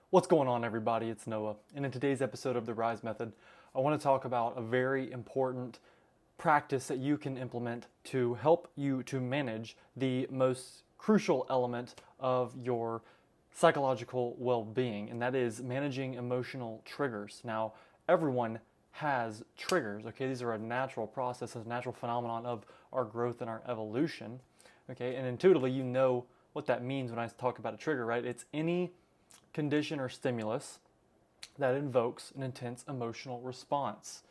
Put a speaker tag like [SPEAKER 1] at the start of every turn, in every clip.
[SPEAKER 1] What's going on, everybody? It's Noah, and in today's episode of the Rise Method, I want to talk about a very important practice that you can implement to help you to manage the most crucial element of your psychological well being, and that is managing emotional triggers. Now, everyone has triggers, okay? These are a natural process, a natural phenomenon of our growth and our evolution, okay? And intuitively, you know what that means when I talk about a trigger, right? It's any condition or stimulus that invokes an intense emotional response.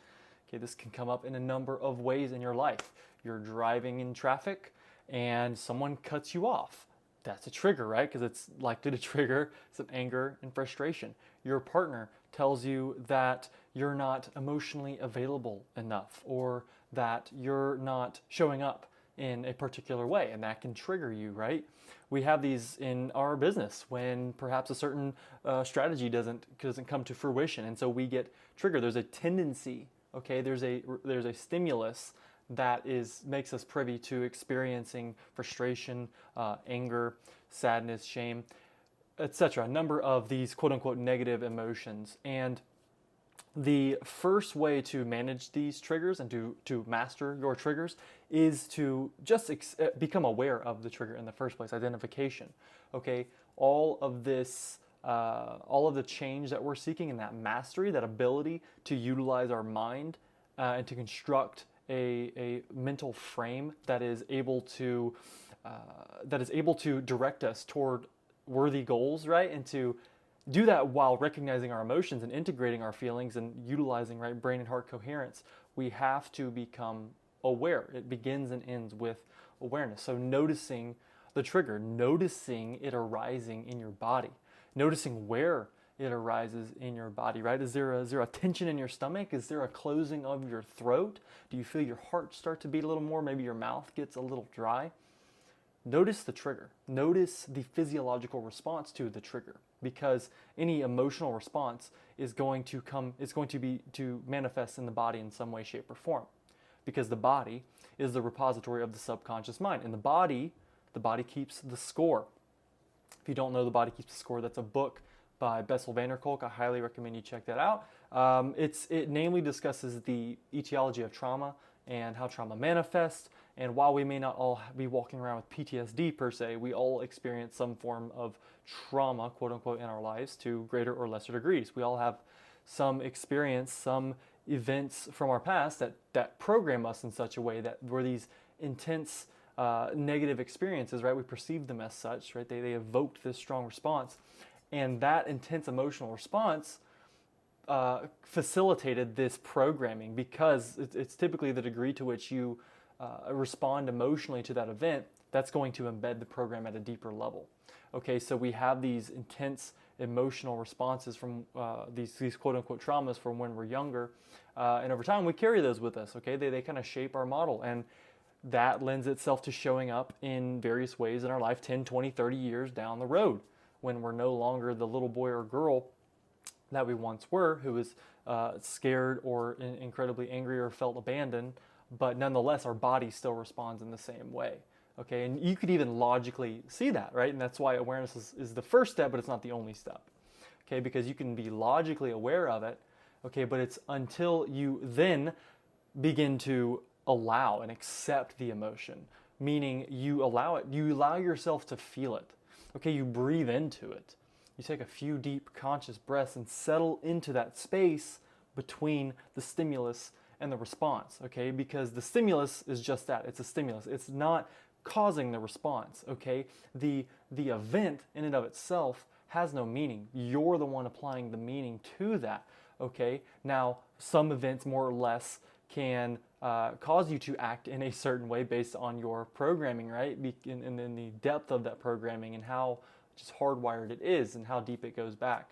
[SPEAKER 1] Okay, this can come up in a number of ways in your life. You're driving in traffic and someone cuts you off. That's a trigger, right? Because it's likely to trigger some anger and frustration. Your partner tells you that you're not emotionally available enough or that you're not showing up in a particular way, and that can trigger you, right? We have these in our business when perhaps a certain strategy doesn't come to fruition, and so we get triggered. There's a tendency, okay? There's a stimulus that is makes us privy to experiencing frustration, anger, sadness, shame, etc. A number of these quote unquote negative emotions, and the first way to manage these triggers and to master your triggers is to just become aware of the trigger in the first place, identification. Okay, all of this, all of the change that we're seeking in that mastery, that ability to utilize our mind and to construct a mental frame that is able to direct us toward worthy goals, right? And to do that while recognizing our emotions and integrating our feelings and utilizing right brain and heart coherence. We have to become aware. It begins and ends with awareness. So noticing the trigger, noticing it arising in your body, noticing where it arises in your body, right? Is there a tension in your stomach? Is there a closing of your throat? Do you feel your heart start to beat a little more? Maybe your mouth gets a little dry. Notice the trigger. Notice the physiological response to the trigger, because any emotional response is going to be to manifest in the body in some way, shape, or form. Because the body is the repository of the subconscious mind, and the body keeps the score. If you don't know The Body Keeps the Score, that's a book by Bessel van der Kolk. I highly recommend you check that out. It namely discusses the etiology of trauma and how trauma manifests. And while we may not all be walking around with PTSD per se, we all experience some form of trauma, quote unquote, in our lives to greater or lesser degrees. We all have some experience, some events from our past that program us in such a way that were these intense negative experiences, right? We perceive them as such, right? They evoked this strong response. And that intense emotional response facilitated this programming, because it's typically the degree to which you respond emotionally to that event that's going to embed the program at a deeper level. Okay, so we have these intense emotional responses from these quote unquote traumas from when we're younger, and over time we carry those with us. Okay, they kind of shape our model, and that lends itself to showing up in various ways in our life 10, 20, 30 years down the road, when we're no longer the little boy or girl that we once were, who was scared or incredibly angry or felt abandoned, but nonetheless our body still responds in the same way. Okay, and you could even logically see that, right? And that's why awareness is the first step, but it's not the only step. Okay, because you can be logically aware of it, okay, but it's until you then begin to allow and accept the emotion, meaning you allow yourself to feel it. Okay, you breathe into it. You take a few deep conscious breaths and settle into that space between the stimulus and the response, okay? Because the stimulus is just that, it's a stimulus. It's not causing the response, okay? The event in and of itself has no meaning. You're the one applying the meaning to that, okay? Now, some events more or less can cause you to act in a certain way based on your programming, right? And in the depth of that programming and how just hardwired it is and how deep it goes back.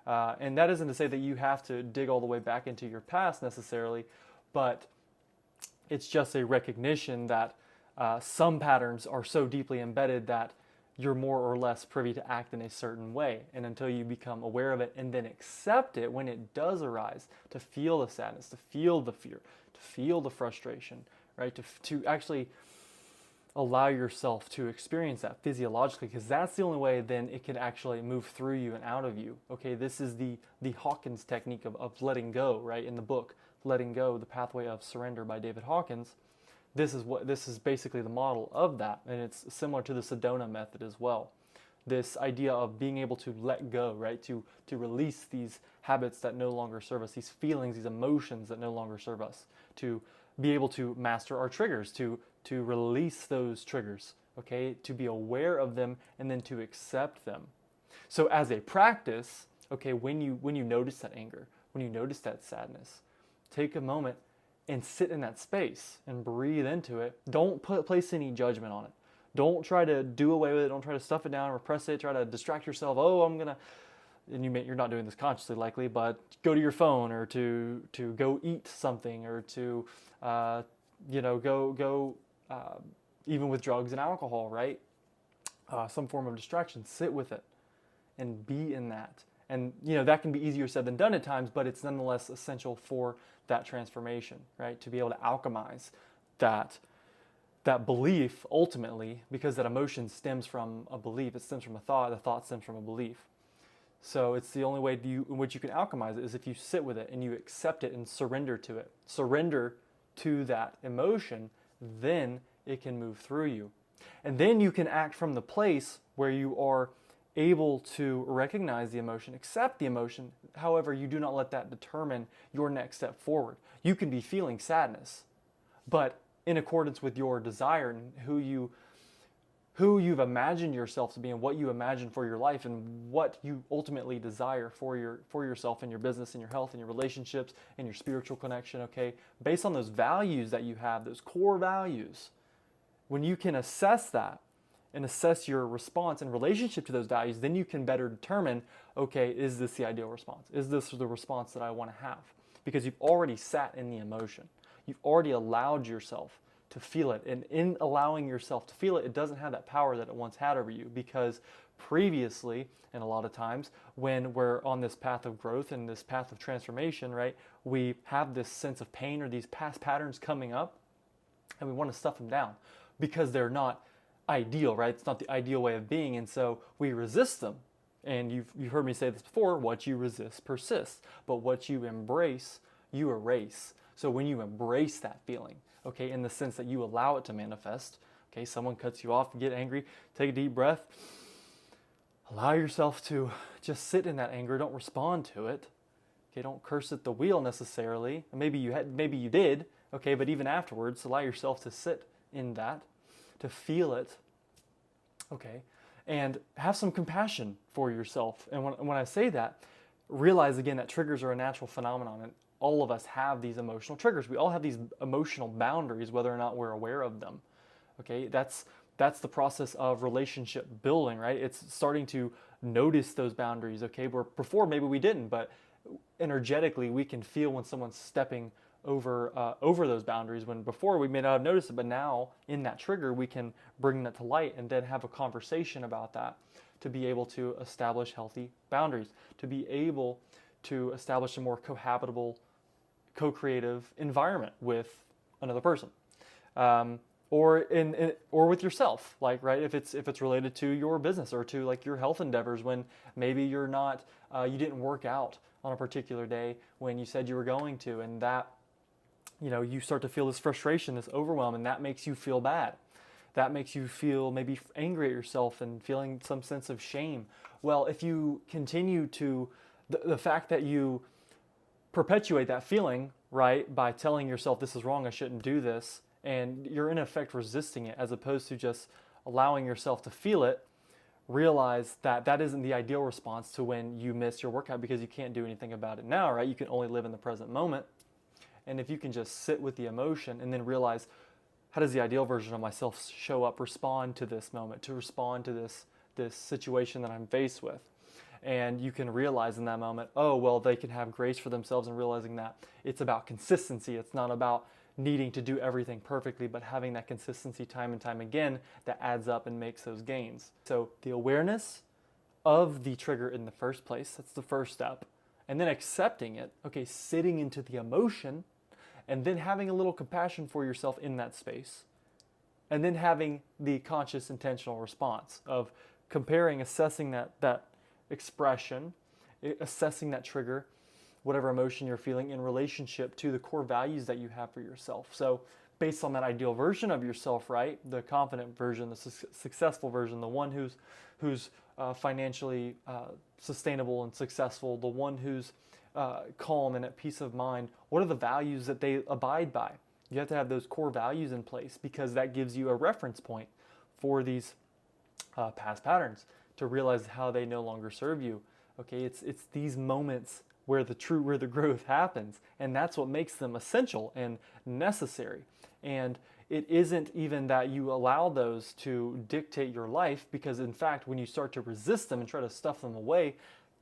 [SPEAKER 1] And that isn't to say that you have to dig all the way back into your past necessarily, but it's just a recognition that some patterns are so deeply embedded that you're more or less privy to act in a certain way. And until you become aware of it and then accept it when it does arise, to feel the sadness, to feel the fear, to feel the frustration, right? To actually allow yourself to experience that physiologically, because that's the only way then it can actually move through you and out of you. Okay, this is the Hawkins technique of letting go, right? In the book, Letting Go, The Pathway of Surrender by David Hawkins. This is basically the model of that, and it's similar to the Sedona method as well. This idea of being able to let go, right? To release these habits that no longer serve us, these feelings, these emotions that no longer serve us, to be able to master our triggers, to release those triggers, okay? To be aware of them and then to accept them. So as a practice, okay, when you notice that anger, when you notice that sadness, take a moment and sit in that space and breathe into it. Don't place any judgment on it. Don't try to do away with it. Don't try to stuff it down, repress it, try to distract yourself. Oh, and you're not doing this consciously likely, but go to your phone or to go eat something or to, go even with drugs and alcohol, right? Some form of distraction. Sit with it and be in that. And that can be easier said than done at times, but it's nonetheless essential for that transformation, right? To be able to alchemize that belief ultimately, because that emotion stems from a belief. It stems from a thought. The thought stems from a belief. So it's the only way in which you can alchemize it is if you sit with it and you accept it and surrender to it. Surrender to that emotion, then it can move through you. And then you can act from the place where you are able to recognize the emotion, accept the emotion. However, you do not let that determine your next step forward. You can be feeling sadness, but in accordance with your desire and who you've imagined yourself to be and what you imagine for your life and what you ultimately desire for yourself and your business and your health and your relationships and your spiritual connection, okay? Based on those values that you have, those core values, when you can assess that and assess your response in relationship to those values, then you can better determine, okay, is this the ideal response? Is this the response that I want to have? Because you've already sat in the emotion. You've already allowed yourself to feel it. And in allowing yourself to feel it, it doesn't have that power that it once had over you, because previously, and a lot of times, when we're on this path of growth and this path of transformation, right, we have this sense of pain or these past patterns coming up, and we want to stuff them down because they're not ideal, right? It's not the ideal way of being, and so we resist them. And you've heard me say this before, what you resist persists, but what you embrace, you erase. So when you embrace that feeling, okay, in the sense that you allow it to manifest, okay, someone cuts you off, you get angry, take a deep breath, allow yourself to just sit in that anger, don't respond to it, okay, don't curse at the wheel necessarily, maybe you did, okay, but even afterwards, allow yourself to sit in that, to feel it, okay, and have some compassion for yourself. And when I say that, realize again that triggers are a natural phenomenon, and all of us have these emotional triggers. We all have these emotional boundaries, whether or not we're aware of them. Okay, that's the process of relationship building, right? It's starting to notice those boundaries. Okay, where before maybe we didn't, but energetically we can feel when someone's stepping over those boundaries, when before we may not have noticed it, but now in that trigger we can bring that to light and then have a conversation about that to be able to establish healthy boundaries, to be able to establish a more cohabitable, co-creative environment with another person, or with yourself, like, right, if it's related to your business or to like your health endeavors, when maybe you're not you didn't work out on a particular day when you said you were going to, and that you start to feel this frustration, this overwhelm, and that makes you feel bad. That makes you feel maybe angry at yourself and feeling some sense of shame. Well, if you continue to the fact that you perpetuate that feeling, right, by telling yourself this is wrong, I shouldn't do this, and you're in effect resisting it as opposed to just allowing yourself to feel it, realize that that isn't the ideal response to when you miss your workout, because you can't do anything about it now, right? You can only live in the present moment. And if you can just sit with the emotion and then realize, how does the ideal version of myself show up, respond to this moment, to respond to this situation that I'm faced with? And you can realize in that moment, oh, well, they can have grace for themselves, and realizing that it's about consistency. It's not about needing to do everything perfectly, but having that consistency time and time again that adds up and makes those gains. So the awareness of the trigger in the first place, that's the first step. And then accepting it, okay, sitting into the emotion, and then having a little compassion for yourself in that space. and then having the conscious intentional response of comparing, assessing that expression, assessing that trigger, whatever emotion you're feeling in relationship to the core values that you have for yourself. So based on that ideal version of yourself, right? The confident version, the successful version, the one who's financially sustainable and successful, the one who's calm and at peace of mind. What are the values that they abide by? You have to have those core values in place because that gives you a reference point for these past patterns to realize how they no longer serve you. Okay, it's these moments where the growth happens, and that's what makes them essential and necessary. And it isn't even that you allow those to dictate your life, because in fact, when you start to resist them and try to stuff them away,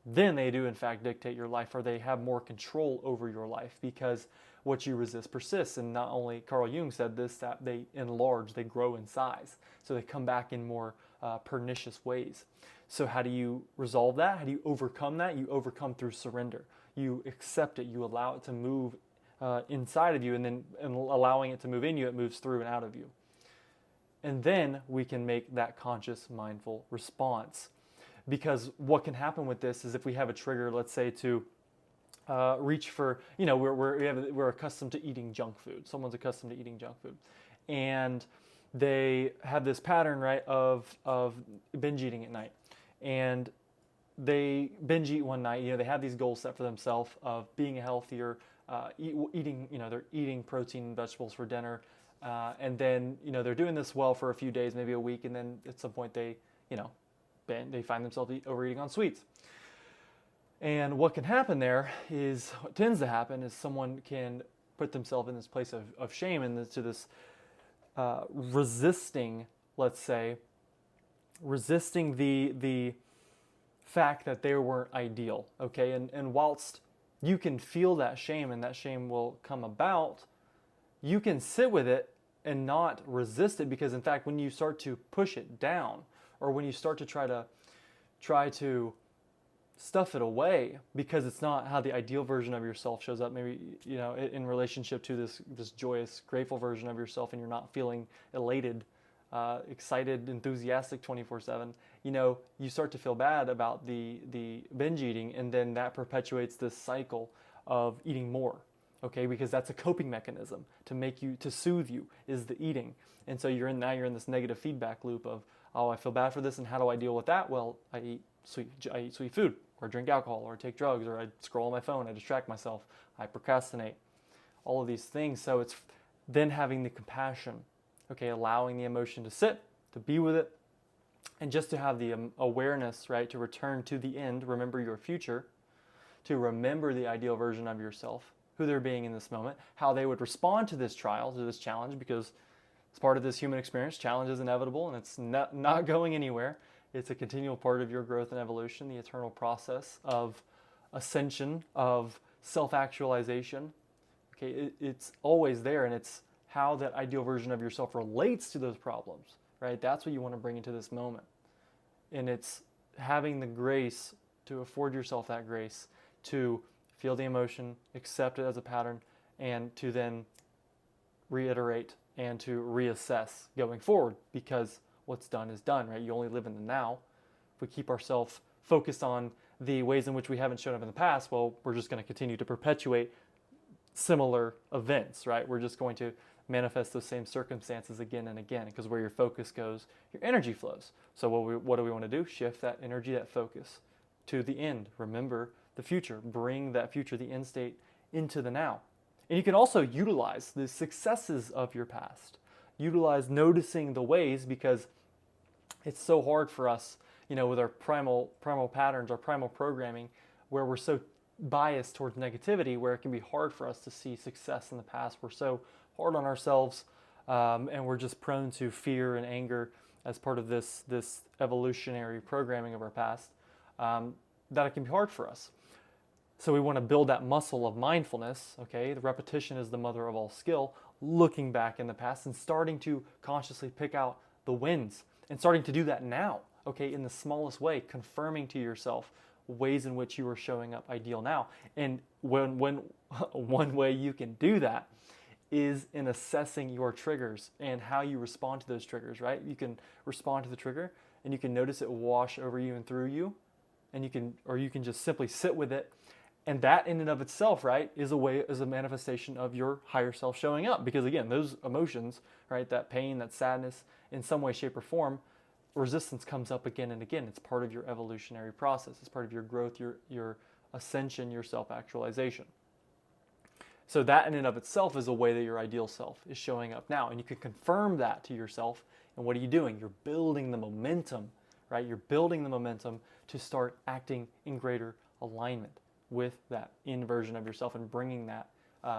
[SPEAKER 1] then they do in fact dictate your life, or they have more control over your life, because what you resist persists. And not only Carl Jung said this, that they enlarge, they grow in size, so they come back in more pernicious ways. So how do you resolve that? How do you overcome that? You overcome through surrender. You accept it, you allow it to move inside of you, and then allowing it to move in you, it moves through and out of you. And then we can make that conscious, mindful response. Because what can happen with this is if we have a trigger, let's say to reach for, we're accustomed to eating junk food. Someone's accustomed to eating junk food. And they have this pattern, right, of binge eating at night. And they binge eat one night, they have these goals set for themselves of being healthier, eating, they're eating protein and vegetables for dinner. And then, they're doing this well for a few days, maybe a week. And then at some point they find themselves overeating on sweets. And what can happen there is, what tends to happen is someone can put themselves in this place of shame and to this resisting, let's say, resisting the fact that they weren't ideal, okay? And whilst you can feel that shame and that shame will come about, you can sit with it and not resist it, because in fact, when you start to push it down, or when you start to try to stuff it away because it's not how the ideal version of yourself shows up, maybe in relationship to this joyous, grateful version of yourself, and you're not feeling elated, excited, enthusiastic 24/7, you start to feel bad about the binge eating, and then that perpetuates this cycle of eating more, okay? Because that's a coping mechanism to soothe you, is the eating. And so you're in this negative feedback loop of, oh, I feel bad for this, and how do I deal with that? Well, I eat sweet food, or drink alcohol, or take drugs, or I scroll on my phone, I distract myself, I procrastinate, all of these things. So it's then having the compassion, okay, allowing the emotion to sit, to be with it, and just to have the awareness, right, to return to the end, remember your future, to remember the ideal version of yourself, who they're being in this moment, how they would respond to this trial, to this challenge, because it's part of this human experience. Challenge is inevitable, and it's not going anywhere. It's a continual part of your growth and evolution, the eternal process of ascension, of self-actualization. Okay, it's always there, and it's how that ideal version of yourself relates to those problems, right? That's what you want to bring into this moment. And it's having the grace to afford yourself that grace to feel the emotion, accept it as a pattern, and to then reiterate and to reassess going forward, because what's done is done, right? You only live in the now. If we keep ourselves focused on the ways in which we haven't shown up in the past, well, we're just going to continue to perpetuate similar events, right? We're just going to manifest those same circumstances again and again, because where your focus goes, your energy flows. So what do we want to do? Shift that energy, that focus to the end. Remember the future. Bring that future, the end state, into the now. And you can also utilize the successes of your past. Utilize noticing the ways, because it's so hard for us, with our primal patterns, our primal programming, where we're so biased towards negativity, where it can be hard for us to see success in the past. We're so hard on ourselves, and we're just prone to fear and anger as part of this evolutionary programming of our past, that it can be hard for us. So we want to build that muscle of mindfulness, okay? The repetition is the mother of all skill, looking back in the past and starting to consciously pick out the wins, and starting to do that now, okay, in the smallest way, confirming to yourself ways in which you are showing up ideal now. And when one way you can do that is in assessing your triggers and how you respond to those triggers, right? You can respond to the trigger and you can notice it wash over you and through you, and you can just simply sit with it. And that in and of itself, right, is a manifestation of your higher self showing up. Because again, those emotions, right, that pain, that sadness, in some way, shape, or form, resistance comes up again and again. It's part of your evolutionary process. It's part of your growth, your ascension, your self-actualization. So that in and of itself is a way that your ideal self is showing up now. And you can confirm that to yourself. And what are you doing? You're building the momentum, right? You're building the momentum to start acting in greater alignment with that inversion of yourself and bringing that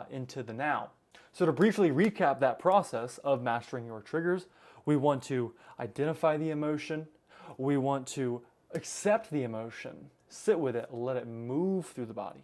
[SPEAKER 1] into the now. So to briefly recap that process of mastering your triggers, we want to identify the emotion. We want to accept the emotion, sit with it, let it move through the body.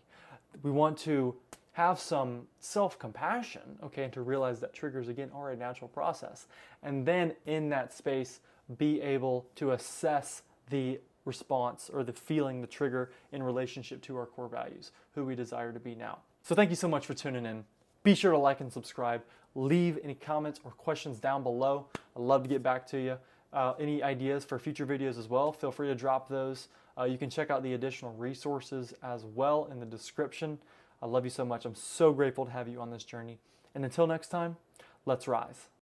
[SPEAKER 1] We want to have some self-compassion, okay, and to realize that triggers, again, are a natural process. And then in that space, be able to assess the response or the feeling, the trigger in relationship to our core values, who we desire to be now. So thank you so much for tuning in. Be sure to like and subscribe. Leave any comments or questions down below. I'd love to get back to you. Any ideas for future videos as well, feel free to drop those. You can check out the additional resources as well in the description. I love you so much. I'm so grateful to have you on this journey. And until next time, let's rise.